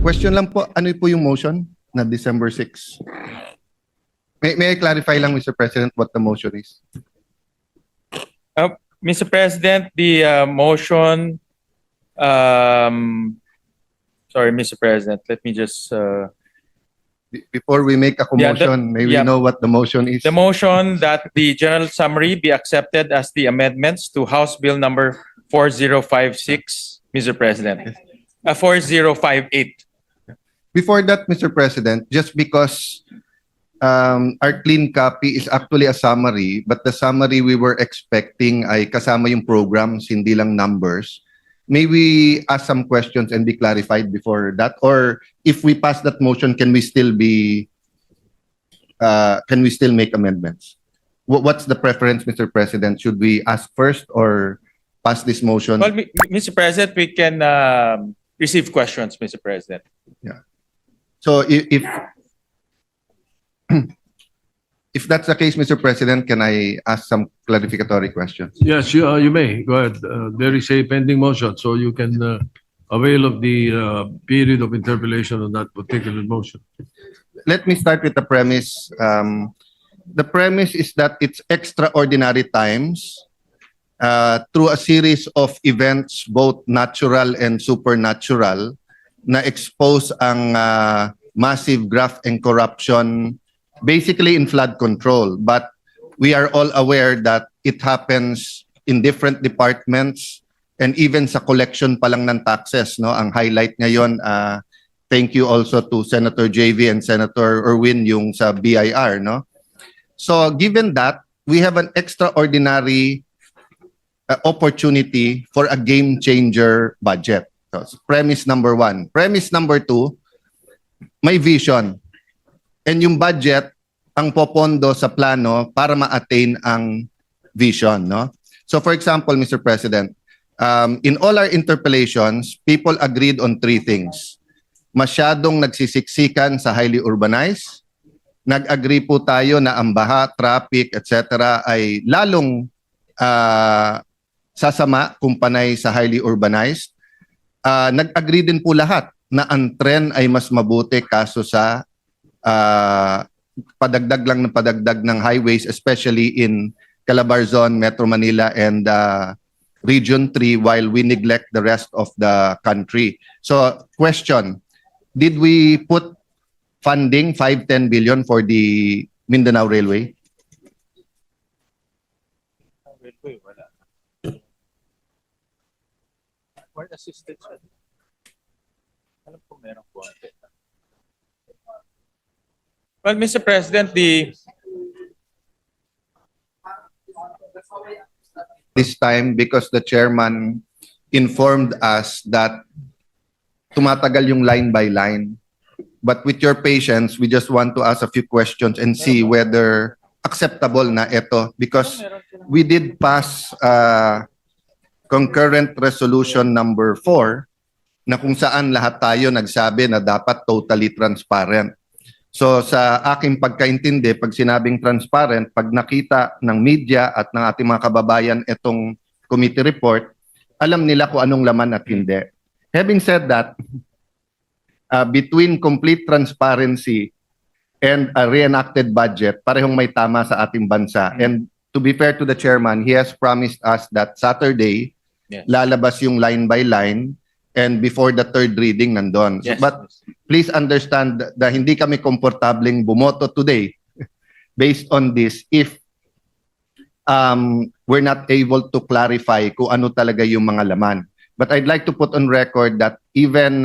Question lang po, ano po yung motion na December 6? May I clarify lang, Mr. President, what the motion is? Mr. President, the motion, sorry, Mr. President, let me just, Before we make a Yeah, commotion, may we yeah. know what the motion is? the motion that the general summary be accepted as the amendments to House Bill number 4056, Mr. President. 4058. Before that, Mr. President, just because our clean copy is actually a summary, but the summary we were expecting ay kasama yung programs, hindi lang numbers. May we ask some questions and be clarified before that? Or if we pass that motion, can we still make amendments? What's the preference, Mr. President? Should we ask first or pass this motion? Well, Mr. President, we can receive questions, Mr. President. So if that's the case, Mr. President, can I ask some clarificatory questions? Yes, you may. Go ahead. There is a pending motion, so you can avail of the period of interpellation on that particular motion. Let me start with the premise. The premise is that it's extraordinary times through a series of events, both natural and supernatural, na expose ang massive graft and corruption basically in flood control. But we are all aware that it happens in different departments and even sa collection pa lang ng taxes. No? Ang highlight ngayon, thank you also to Senator JV and Senator Erwin yung sa BIR. No? So given that, we have an extraordinary opportunity for a game changer budget. So, premise number one. Premise number two, may vision. And yung budget, ang popondo sa plano para ma-attain ang vision. No? So for example, Mr. President, in all our interpellations, people agreed on three things. Masyadong nagsisiksikan sa highly urbanized. Nag-agree po tayo na ang baha, traffic, etc. ay lalong sasama kung panay sa highly urbanized. Nag-agree din po lahat na ang trend ay mas mabuti kaso sa padagdag lang ng padagdag ng highways, especially in Calabarzon, Metro Manila, and Region 3, while we neglect the rest of the country. So, question, did we put funding, 5-10 billion for the Mindanao Railway? Word assisted, sir. Alam ko meron po. Well, Mr. President, This time because the chairman informed us that tumatagal yung line by line. But with your patience, we just want to ask a few questions and see whether acceptable na ito. Because we did pass concurrent resolution number 4 na kung saan lahat tayo nagsabi na dapat totally transparent. So sa aking pagkaintindi, pag sinabing transparent, pag nakita ng media at ng ating mga kababayan itong committee report, alam nila kung anong laman at hindi. Having said that, between complete transparency and a reenacted budget, parehong may tama sa ating bansa. And to be fair to the chairman, he has promised us that Saturday, Yes. lalabas yung line by line and before the third reading nandun. Yes. But please understand na hindi kami komportableng bumoto today based on this if we're not able to clarify kung ano talaga yung mga laman. But I'd like to put on record that even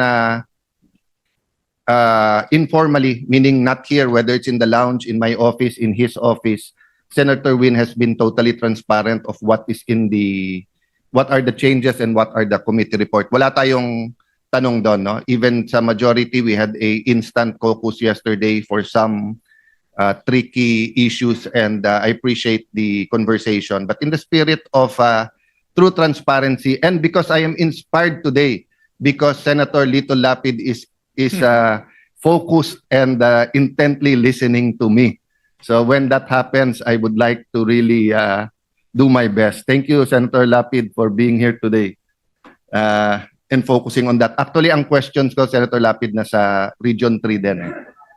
informally, meaning not here, whether it's in the lounge, in my office, in his office, Senator Win has been totally transparent of what is in what are the changes and what are the committee report. Wala tayong tanong doon, no? Even sa majority, we had a instant caucus yesterday for some tricky issues, and I appreciate the conversation. But in the spirit of true transparency, and because I am inspired today, because Senator Lito Lapid is focused and intently listening to me. So when that happens, I would like to really do my best. Thank you, Senator Lapid, for being here today. and focusing on that. Actually, ang questions ko, Senator Lapid, na sa Region 3 din.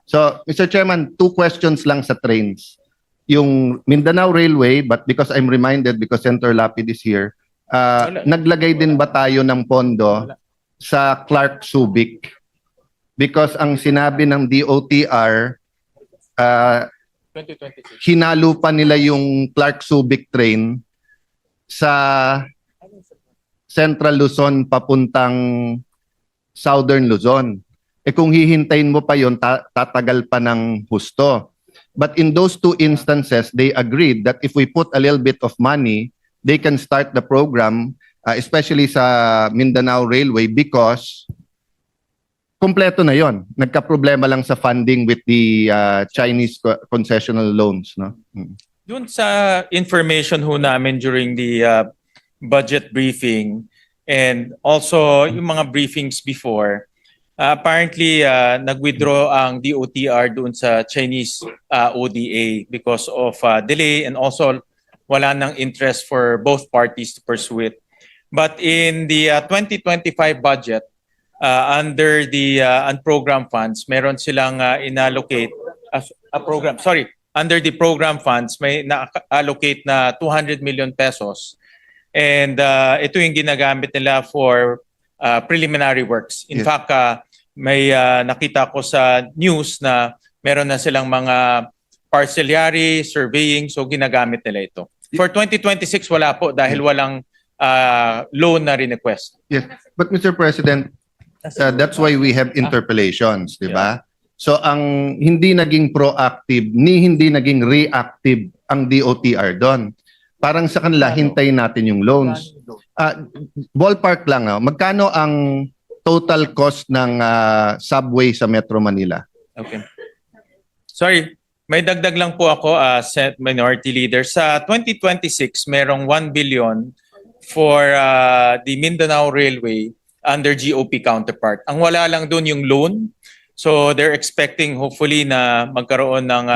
So, Mr. Chairman, 2 questions lang sa trains. Yung Mindanao Railway, but because I'm reminded, because Senator Lapid is here, naglagay din ba tayo ng pondo sa Clark Subic? Because ang sinabi ng DOTR, 2026. hinalo pa nila yung Clark Subic train sa Central Luzon papuntang Southern Luzon. Kung hihintayin mo pa yon, tatagal pa ng husto. But in those 2 instances, they agreed that if we put a little bit of money, they can start the program, especially sa Mindanao Railway, because kompleto na yon. Nagka-problema lang sa funding with the Chinese concessional loans. No? Doon sa information ho namin during the budget briefing and also yung mga briefings before, apparently nag-withdraw ang DOTR doon sa Chinese ODA because of delay and also wala nang interest for both parties to pursue it. But in the 2025 budget, under the unprogrammed funds, meron silang inallocate a program. Sorry, under the program funds, may na-allocate na 200 million pesos. And ito yung ginagamit nila for preliminary works. In Yes. fact, may nakita ko sa news na meron na silang mga parcellary surveying, so ginagamit nila ito. For 2026, wala po dahil walang loan na request. Yes. But Mr. President, that's why we have interpellations, di ba? So ang hindi naging proactive ni hindi naging reactive ang DOTR doon. Parang sa kanila hintayin natin yung loans. Ballpark lang, magkano ang total cost ng subway sa Metro Manila? Okay. Sorry, may dagdag lang po ako, Senate Minority Leader. Sa 2026, merong 1 billion for the Mindanao Railway under GOP counterpart. Ang wala lang doon yung loan. So they're expecting hopefully na magkaroon ng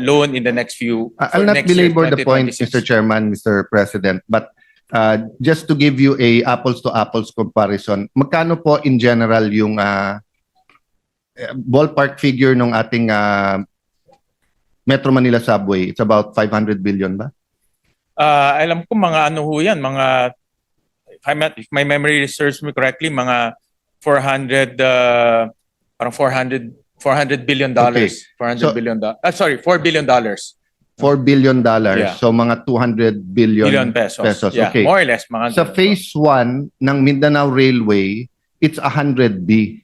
loan in the next few. I'll not belabor the point, Mr. Chairman, Mr. President, but just to give you a apples to apples comparison, magkano po in general yung ballpark figure ng ating Metro Manila subway? It's about 500 billion ba? Alam ko mga ano ho yan, mga, if my memory serves me correctly, mga 400, parang 400 billion dollars. Okay. 400 So- billion dollars. Sorry, $4 billion. $4 billion. Yeah. So mga 200 billion, Billion pesos. Yeah, Okay. more or less. Mga Sa phase 1 ng Mindanao Railway, it's 100B.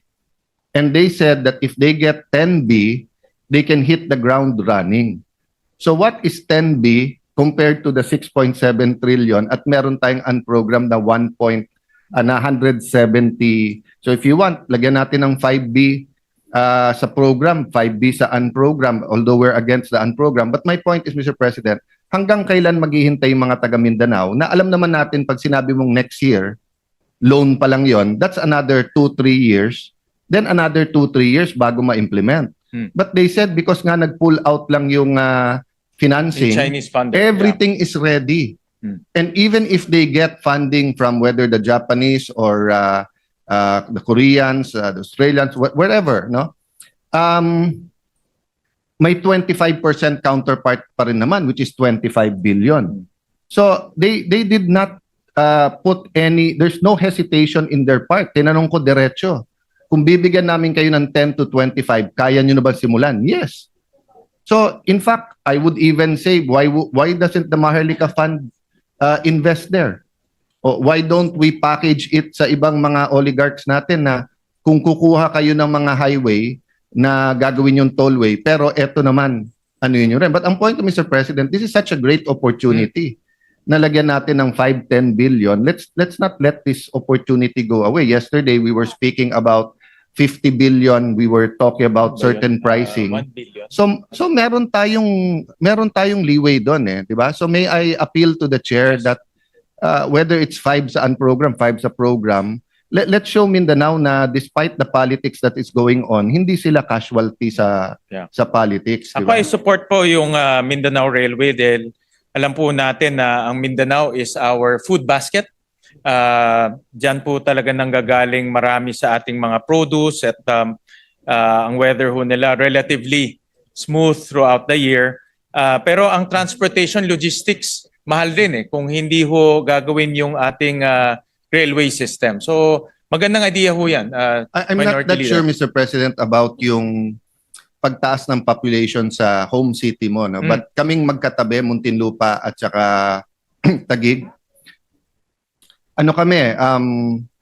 And they said that if they get 10B, they can hit the ground running. So what is 10B compared to the 6.7 trillion at meron tayong unprogrammed na 170. So if you want, lagyan natin ng 5B sa program, 5B sa unprogram, although we're against the unprogram. But my point is, Mr. President, hanggang kailan maghihintay yung mga taga Mindanao na alam naman natin pag sinabi mong next year, loan pa lang yon, that's another 2-3 years, then another 2-3 years bago ma-implement. But they said because nga nag-pull out lang yung financing, Chinese funding. everything is ready. And even if they get funding from whether the Japanese or the Koreans, the Australians, wherever, no? May 25% counterpart pa rin naman, which is 25 billion. So they did not put any, there's no hesitation in their part. Tinanong ko diretso, kung bibigyan namin kayo ng 10 to 25, kaya nyo na ba simulan? Yes. So in fact, I would even say, why doesn't the Maharlika Fund invest there? O why don't we package it sa ibang mga oligarchs natin na kung kukuha kayo ng mga highway na gagawin yung tollway, pero eto naman, ano yun rin. But ang point, Mr. President, this is such a great opportunity. Nalagyan natin ng 5-10 billion. Let's not let this opportunity go away. Yesterday, we were speaking about 50 billion. We were talking about certain pricing. 1 billion. So meron tayong leeway doon, di ba? So may I appeal to the chair that whether it's 5 sa unprogram, 5 sa program, let's show Mindanao na despite the politics that is going on, hindi sila casualty sa politics. Ako ay support po yung Mindanao Railway dahil alam po natin na ang Mindanao is our food basket. Diyan po talaga nanggagaling marami sa ating mga produce at ang weather ho nila relatively smooth throughout the year. Pero ang transportation logistics, mahal din kung hindi ho gagawin yung ating railway system. So magandang idea ho yan. I'm not Minority that sure, Leader. Mr. President, about yung pagtaas ng population sa home city mo. No? But kaming magkatabi, Muntinlupa at saka Taguig, ano kami,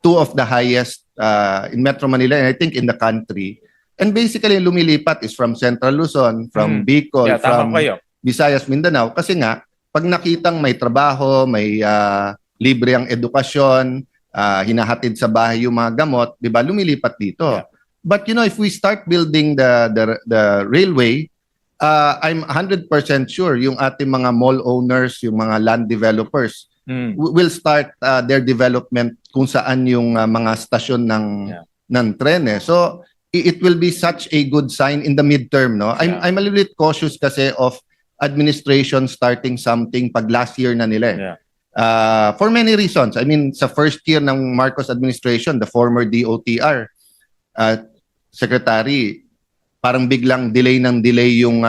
two of the highest in Metro Manila and I think in the country. And basically, lumilipat is from Central Luzon, from Bicol, Yeah, tama from kayo. Visayas, Mindanao. Kasi nga, pag nakitang may trabaho, may libre ang edukasyon, hinahatid sa bahay yung mga gamot, di ba, lumilipat dito. Yeah. But you know, if we start building the railway, I'm 100% sure yung ating mga mall owners, yung mga land developers, will start their development kung saan yung mga stasyon ng tren. So it will be such a good sign in the midterm. No, I'm a little bit cautious kasi of administration starting something pag last year na nila. For many reasons. I mean, sa first year ng Marcos administration, the former DOTR secretary, parang biglang delay yung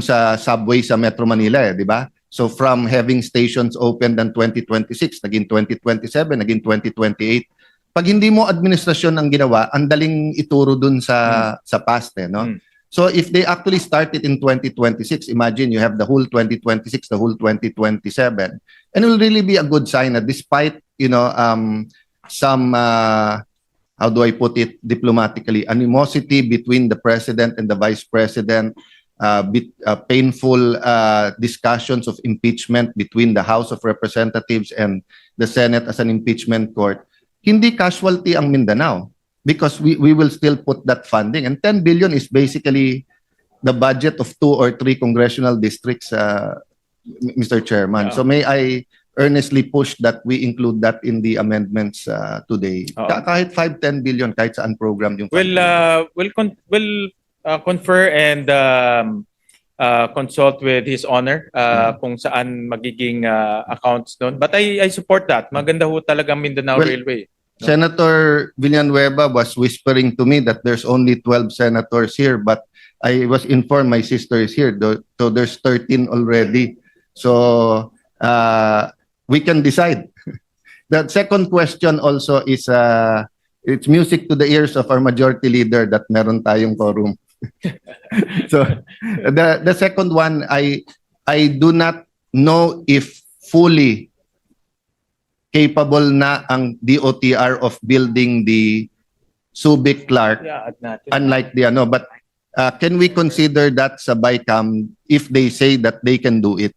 sa subway sa Metro Manila, di ba? So from having stations opened in 2026, naging 2027, naging 2028. Pag hindi mo administrasyon ang ginawa, ang daling ituro dun sa past, no? So if they actually start it in 2026, imagine you have the whole 2026, the whole 2027, and it will really be a good sign that despite, you know, some how do I put it diplomatically, animosity between the president and the vice president, painful discussions of impeachment between the House of Representatives and the Senate as an impeachment court, hindi casualty ang Mindanao because we will still put that funding. And 10 billion is basically the budget of 2 or 3 congressional districts, Mr. Chairman. So may I earnestly push that we include that in the amendments today. Kahit 5-10 billion, kahit saan program yung We'll confer and consult with His Honor kung saan magiging accounts doon. But I support that. Maganda ho talaga Mindanao Railway. No? Senator Villanueva was whispering to me that there's only 12 senators here, but I was informed my sister is here, so there's 13 already. So we can decide. The second question also is, it's music to the ears of our majority leader that meron tayong quorum. So the second one, I do not know if fully capable na ang DOTR of building the Subic-Clark, unlike the ano, but can we consider that sa BICAM if they say that they can do it?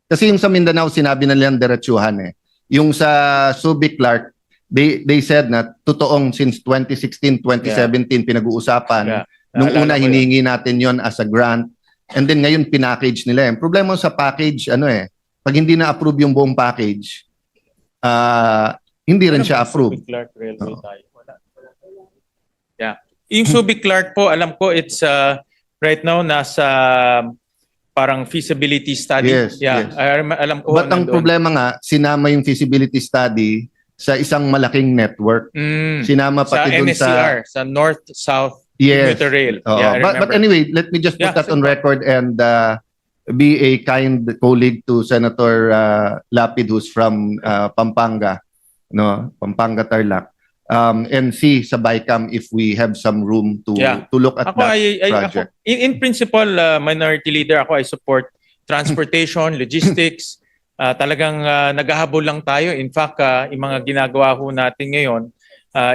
Kasi yung sa Mindanao, sinabi na nilang diretsuhan Yung sa Subic-Clark, they said na totoong since 2016, 2017 pinag-uusapan. Nung una hiningi natin yon as a grant. And then ngayon pinackage nila. Ang problema sa package, pag hindi na-approve yung buong package, hindi rin siya approve. Subic-Clark Railway tayo. Yung Subic-Clark po, alam ko it's right now nasa parang feasibility study. Yes. Alam ko. But ang problema nga, sinama yung feasibility study sa isang malaking network. Sinama pati sa dun NSCR, sa North-South Commuter Rail. But anyway, let me just put that on record and be a kind colleague to Senator Lapid, who's from Pampanga, Pampanga Tarlac. And see sa BICAM if we have some room to look at that project. In principle, Minority Leader, I support transportation, logistics. Talagang naghahabol lang tayo. In fact, yung mga ginagawa ho natin ngayon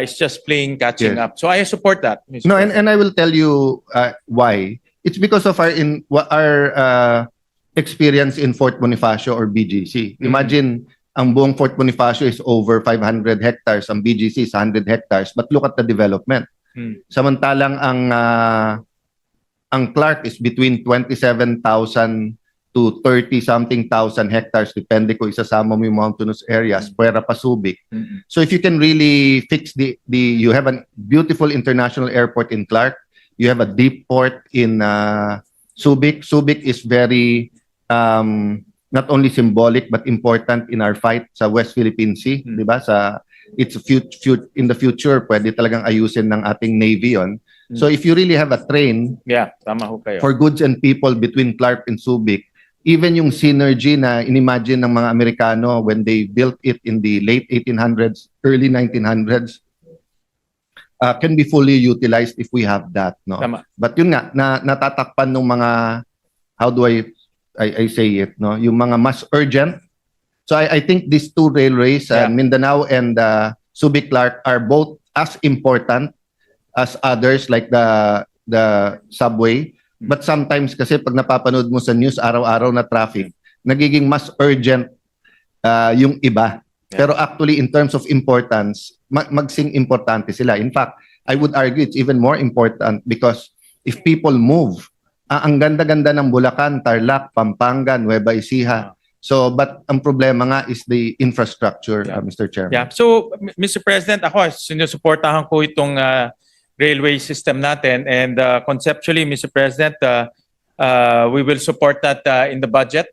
is just playing catching up. So I support that. Mr. No, and I will tell you why. It's because of our experience in Fort Bonifacio or BGC. Imagine, ang buong Fort Bonifacio is over 500 hectares, ang BGC is 100 hectares, but look at the development. Samantalang ang Clark is between 27,000 to 30-something thousand hectares, depende kung isasama mo yung mountainous areas, puwera pa Subic. So if you can really fix you have a beautiful international airport in Clark, you have a deep port in Subic. Subic is very not only symbolic but important in our fight sa West Philippine Sea, di ba? It's in the future, pwede talagang ayusin ng ating Navy yon. So if you really have a train Yeah, tama ho kayo. for goods and people between Clark and Subic, even yung synergy na inimagine ng mga Amerikano when they built it in the late 1800s, early 1900s, can be fully utilized if we have that, no? Tama. But yun nga, natatakpan ng mga, how do I say it, no? Yung mga mas urgent. So I think these two railways, Yeah. Mindanao and Subic Clark, are both as important as others like the subway. But sometimes kasi pag napapanood mo sa news, araw-araw na traffic, nagiging mas urgent yung iba. Yeah. Pero actually, in terms of importance, magsing importante sila. In fact, I would argue it's even more important because if people move, ang ganda-ganda ng Bulacan, Tarlac, Pampanga, Nueva Ecija. So, but ang problema nga is the infrastructure, Yeah. Mr. Chairman. Yeah. So, Mr. President, ako, sinusuportahan ko itong railway system natin. And conceptually, Mr. President, we will support that in the budget.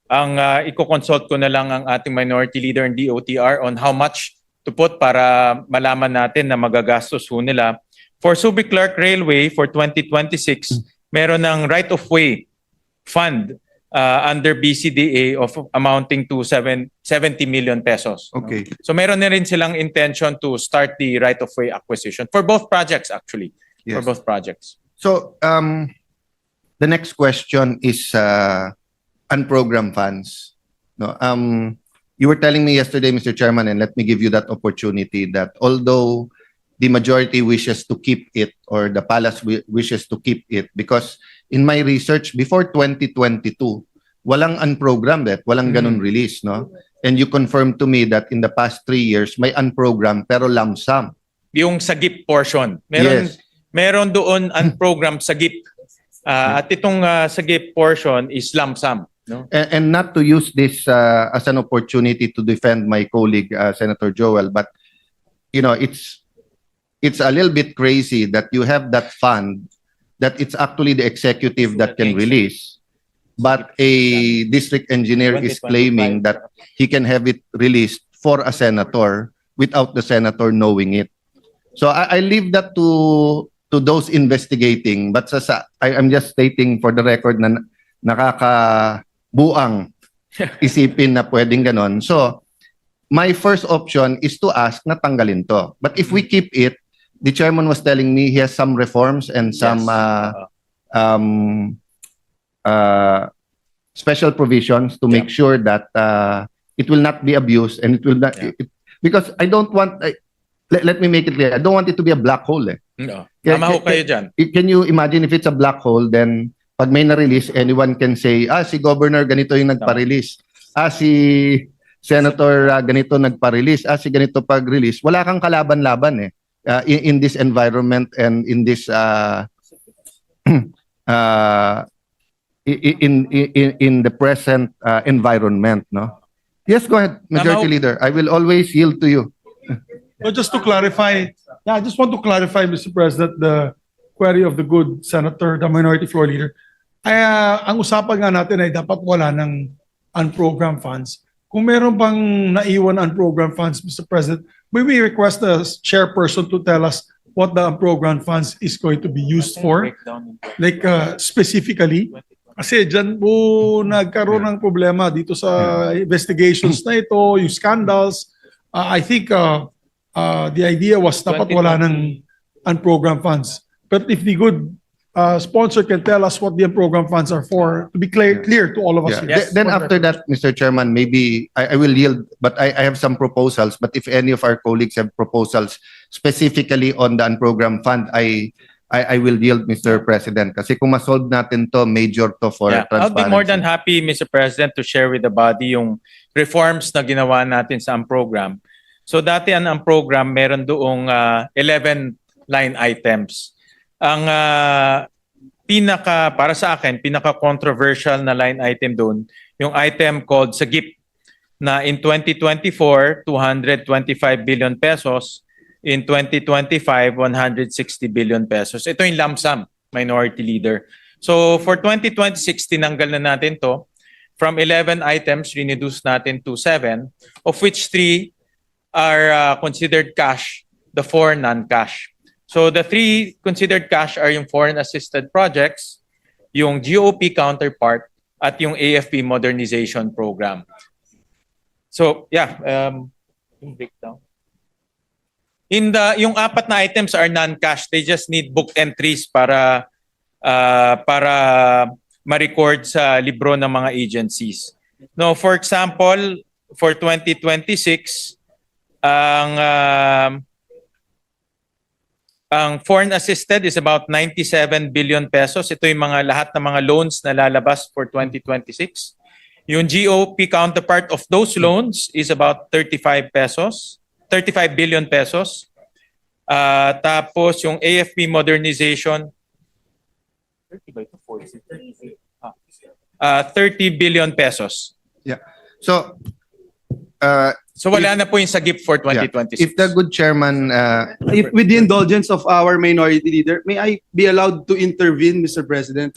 Ang i-consult ko na lang ang ating minority leader in DOTR on how much to put para malaman natin na magagastos ho nila. For Subic Clark Railway, for 2026, meron ng right-of-way fund under BCDA of amounting to 70 million pesos. Okay. So meron na rin silang intention to start the right-of-way acquisition for both projects actually. For Yes. both projects. So, the next question is unprogrammed funds. No, you were telling me yesterday, Mr. Chairman, and let me give you that opportunity that although the majority wishes to keep it or the palace wishes to keep it, because in my research before 2022, walang unprogrammed walang ganun release, no? And you confirmed to me that in the past 3 years may unprogrammed pero lump sum. Yung sagip portion. Meron Yes. meron doon unprogrammed sagip. At itong sagip portion is lump sum, no? And not to use this as an opportunity to defend my colleague Senator Joel, but you know it's a little bit crazy that you have that fund that it's actually the executive that can release, but a district engineer is claiming that he can have it released for a senator without the senator knowing it. So I leave that to those investigating, but I'm just stating for the record na nakakabuang isipin na pwedeng ganon. So my first option is to ask na tanggalin to. But if we keep it, the chairman was telling me he has some reforms and some special provisions to make sure that it will not be abused and it will not because I don't want let me make it clear, I don't want it to be a black hole. No. Yeah, Tama ho kayo dyan. Can you imagine if it's a black hole, then pag may na-release, anyone can say, si Governor ganito yung nagpa-release. Si Senator ganito nagpa-release. Si ganito pag-release. Wala kang kalaban-laban in this environment and in this in the present environment, no? Yes, go ahead, Majority Leader. I will always yield to you. So just to clarify, I just want to clarify, Mr. President, the query of the good senator, the minority floor leader. Ang usapan nga natin ay dapat wala ng unprogrammed funds. Kung meron bang naiwan unprogrammed funds, Mr. President, may we request the chairperson to tell us what the unprogrammed funds is going to be used for, like specifically. Kasi dyan po nagkaroon ng problema dito sa investigations na ito, yung scandals. I think the idea was dapat wala ng unprogrammed funds. But if the good sponsor can tell us what the unprogrammed funds are for, to be clear to all of us. Yeah. here. Then after that, Mr. Chairman, maybe I will yield, but I have some proposals. But if any of our colleagues have proposals specifically on the unprogrammed fund, I will yield, Mr. President. Kasi kung ma-solve natin to, major to for transparency. I'll be more than happy, Mr. President, to share with the body yung reforms na ginawa natin sa program. So dati ang program meron doong 11 line items. Ang para sa akin, pinaka-controversial na line item doon, yung item called Sagip, na in 2024, 225 billion pesos, in 2025, 160 billion pesos. Ito yung lump sum, Minority Leader. So for 2026, tinanggal na natin to. from 11 items, reduce natin to 7, of which 3 are considered cash, the 4 non-cash. So the 3 considered cash are yung foreign assisted projects, yung GOP counterpart, at yung AFP modernization program. So yeah, yung breakdown. Yung 4 na items are non-cash. They just need book entries para ma-record sa libro ng mga agencies. No, for example, for 2026, ang foreign assisted is about 97 billion pesos. Ito yung lahat ng mga loans na lalabas for 2026. Yung GOP counterpart of those loans is about 35 billion pesos. Tapos yung AFP modernization 30 billion pesos. Yeah. So, So wala na po yung sagip for 2026. if the good chairman, If with the indulgence of our minority leader, may I be allowed to intervene, Mr. President?